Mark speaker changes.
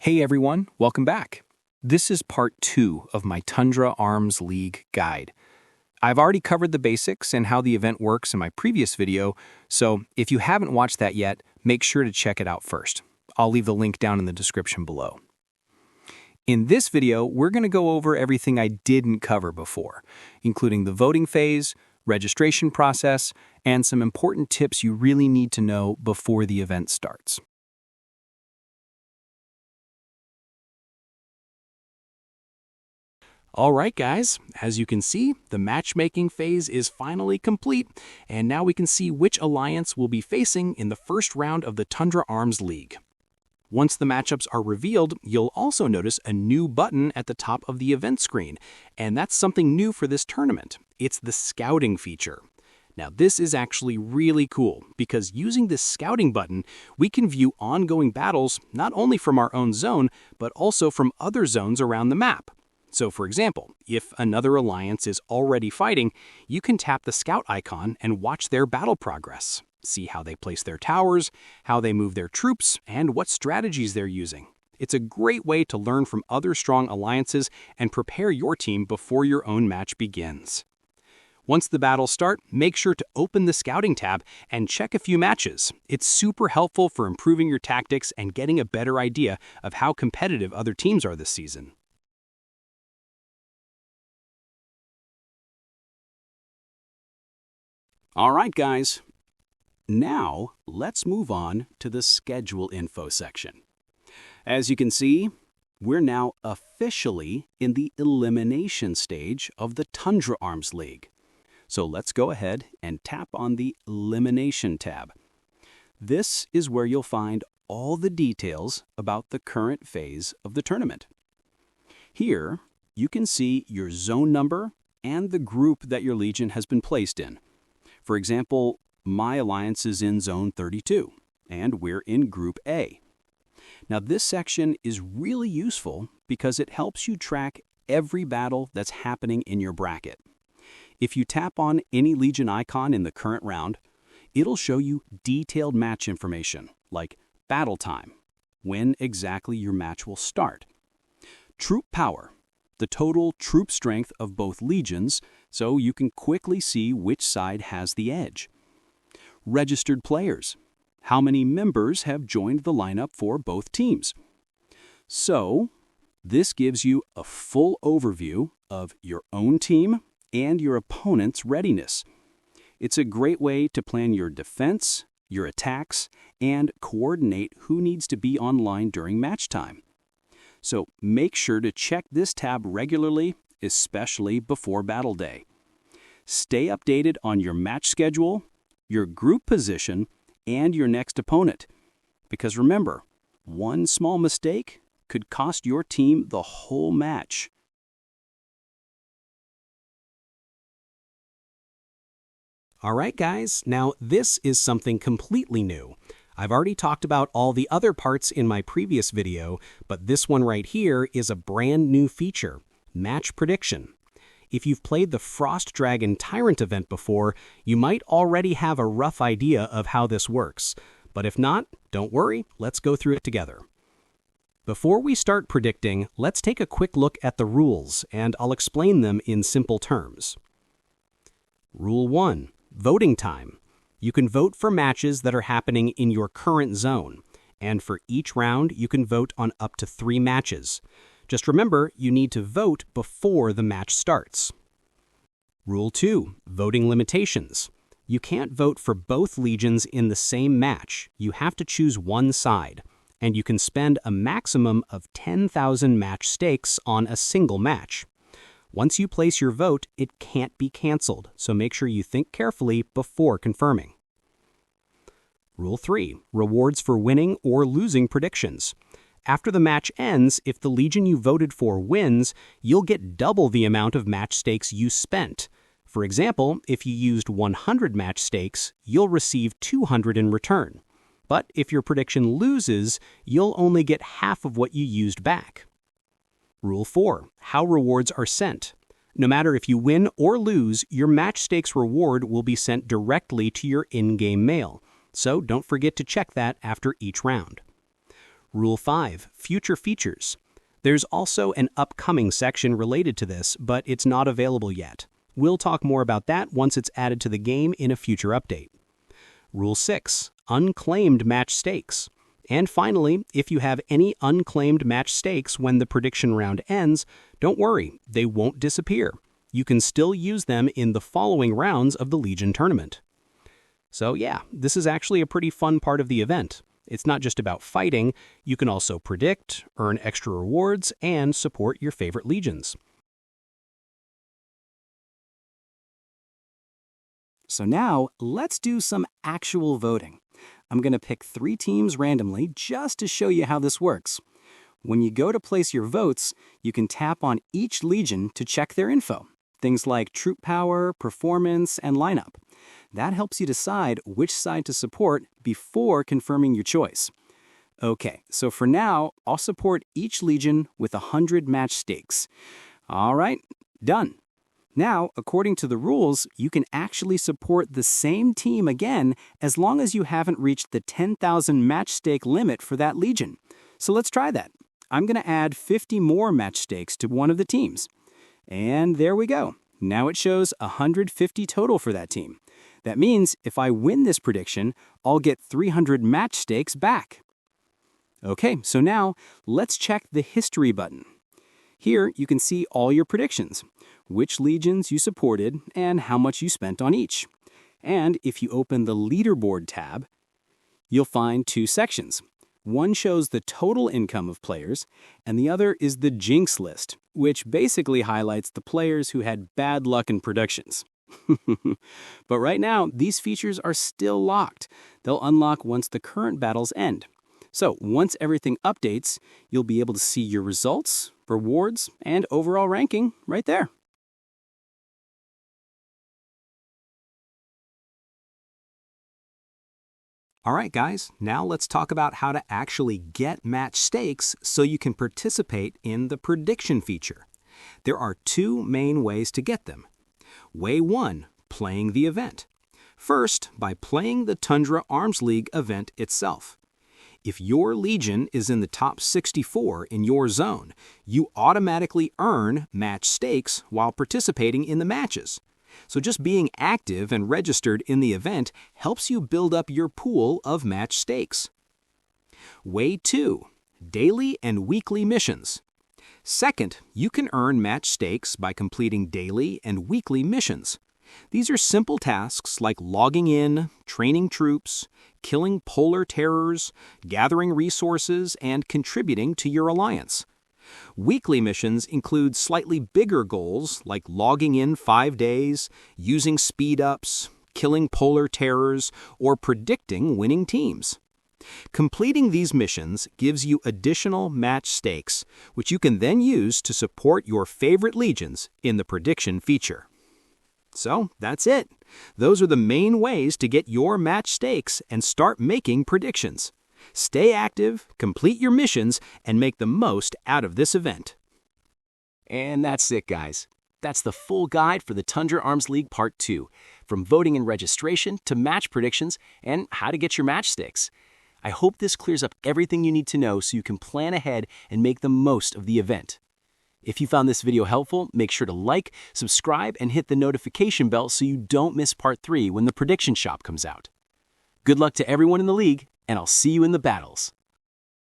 Speaker 1: Hey everyone, welcome back. This is part 2 of my Tundra Arms League guide. I've already covered the basics and how the event works in my previous video, so if you haven't watched that yet, make sure to check it out first. I'll leave the link down in the description below. In this video, we're going to go over everything I didn't cover before, including the voting phase, registration process, and some important tips you really need to know before the event starts. Alright guys, as you can see, the matchmaking phase is finally complete, and now we can see which alliance we'll be facing in the first round of the Tundra Arms League. Once the matchups are revealed, you'll also notice a new button at the top of the event screen, and that's something new for this tournament. It's the scouting feature. Now this is actually really cool, because using this scouting button, we can view ongoing battles not only from our own zone, but also from other zones around the map. So for example, if another alliance is already fighting, you can tap the scout icon and watch their battle progress. See how they place their towers, how they move their troops, and what strategies they're using. It's a great way to learn from other strong alliances and prepare your team before your own match begins. Once the battles start, make sure to open the scouting tab and check a few matches. It's super helpful for improving your tactics and getting a better idea of how competitive other teams are this season. Alright guys, now let's move on to the schedule info section. As you can see, we're now officially in the elimination stage of the Tundra Arms League. So let's go ahead and tap on the Elimination tab. This is where you'll find all the details about the current phase of the tournament. Here, you can see your zone number and the group that your legion has been placed in. For example, my alliance is in Zone 32, and we're in Group A. Now this section is really useful because it helps you track every battle that's happening in your bracket. If you tap on any legion icon in the current round, it'll show you detailed match information, like battle time, when exactly your match will start, troop power, the total troop strength of both legions, so you can quickly see which side has the edge. Registered players, how many members have joined the lineup for both teams. So, this gives you a full overview of your own team and your opponent's readiness. It's a great way to plan your defense, your attacks, and coordinate who needs to be online during match time. So make sure to check this tab regularly, especially before battle day. Stay updated on your match schedule, your group position, and your next opponent. Because remember, one small mistake could cost your team the whole match. Alright guys, now this is something completely new. I've already talked about all the other parts in my previous video, but this one right here is a brand new feature, Match Prediction. If you've played the Frost Dragon Tyrant event before, you might already have a rough idea of how this works. But if not, don't worry, let's go through it together. Before we start predicting, let's take a quick look at the rules, and I'll explain them in simple terms. Rule 1. Voting time. You can vote for matches that are happening in your current zone, and for each round, you can vote on up to 3 matches. Just remember, you need to vote before the match starts. Rule 2. Voting limitations. You can't vote for both legions in the same match. You have to choose one side, and you can spend a maximum of 10,000 match stakes on a single match. Once you place your vote, it can't be canceled, so make sure you think carefully before confirming. Rule 3. Rewards for winning or losing predictions. After the match ends, if the legion you voted for wins, you'll get double the amount of match stakes you spent. For example, if you used 100 match stakes, you'll receive 200 in return. But if your prediction loses, you'll only get half of what you used back. Rule 4. How rewards are sent. No matter if you win or lose, your match stakes reward will be sent directly to your in-game mail. So don't forget to check that after each round. Rule 5, Future Features. There's also an upcoming section related to this, but it's not available yet. We'll talk more about that once it's added to the game in a future update. Rule 6, Unclaimed Match Stakes. And finally, if you have any unclaimed match stakes when the prediction round ends, don't worry, they won't disappear. You can still use them in the following rounds of the Legion tournament. So yeah, this is actually a pretty fun part of the event. It's not just about fighting, you can also predict, earn extra rewards, and support your favorite legions.
Speaker 2: So now, let's do some actual voting. I'm going to pick 3 teams randomly just to show you how this works. When you go to place your votes, you can tap on each legion to check their info. Things like troop power, performance, and lineup. That helps you decide which side to support before confirming your choice. Okay, so for now, I'll support each legion with 100 match stakes. All right, done. Now, according to the rules, you can actually support the same team again as long as you haven't reached the 10,000 match stake limit for that legion. So let's try that. I'm going to add 50 more match stakes to one of the teams. And there we go. Now it shows 150 total for that team. That means if I win this prediction, I'll get 300 match stakes back. Okay, so now let's check the History button. Here you can see all your predictions, which legions you supported, and how much you spent on each. And if you open the Leaderboard tab, you'll find 2 sections. One shows the total income of players, and the other is the Jinx list, which basically highlights the players who had bad luck in predictions. But right now, these features are still locked. They'll unlock once the current battles end. So once everything updates, you'll be able to see your results, rewards, and overall ranking right there.
Speaker 1: All right, guys, now let's talk about how to actually get match stakes so you can participate in the prediction feature. There are 2 main ways to get them. Way 1, playing the event. First, by playing the Tundra Arms League event itself. If your legion is in the top 64 in your zone, you automatically earn match stakes while participating in the matches. So just being active and registered in the event helps you build up your pool of match stakes. Way 2, daily and weekly missions. Second, you can earn match stakes by completing daily and weekly missions. These are simple tasks like logging in, training troops, killing polar terrors, gathering resources, and contributing to your alliance. Weekly missions include slightly bigger goals like logging in 5 days, using speed-ups, killing polar terrors, or predicting winning teams. Completing these missions gives you additional match stakes, which you can then use to support your favorite legions in the prediction feature. So that's it. Those are the main ways to get your match stakes and start making predictions. Stay active, complete your missions, and make the most out of this event.
Speaker 2: And that's it, guys. That's the full guide for the Tundra Arms League Part 2, from voting and registration to match predictions and how to get your match stakes. I hope this clears up everything you need to know so you can plan ahead and make the most of the event. If you found this video helpful, make sure to like, subscribe, and hit the notification bell so you don't miss Part 3 when the prediction shop comes out. Good luck to everyone in the league, and I'll see you in the battles.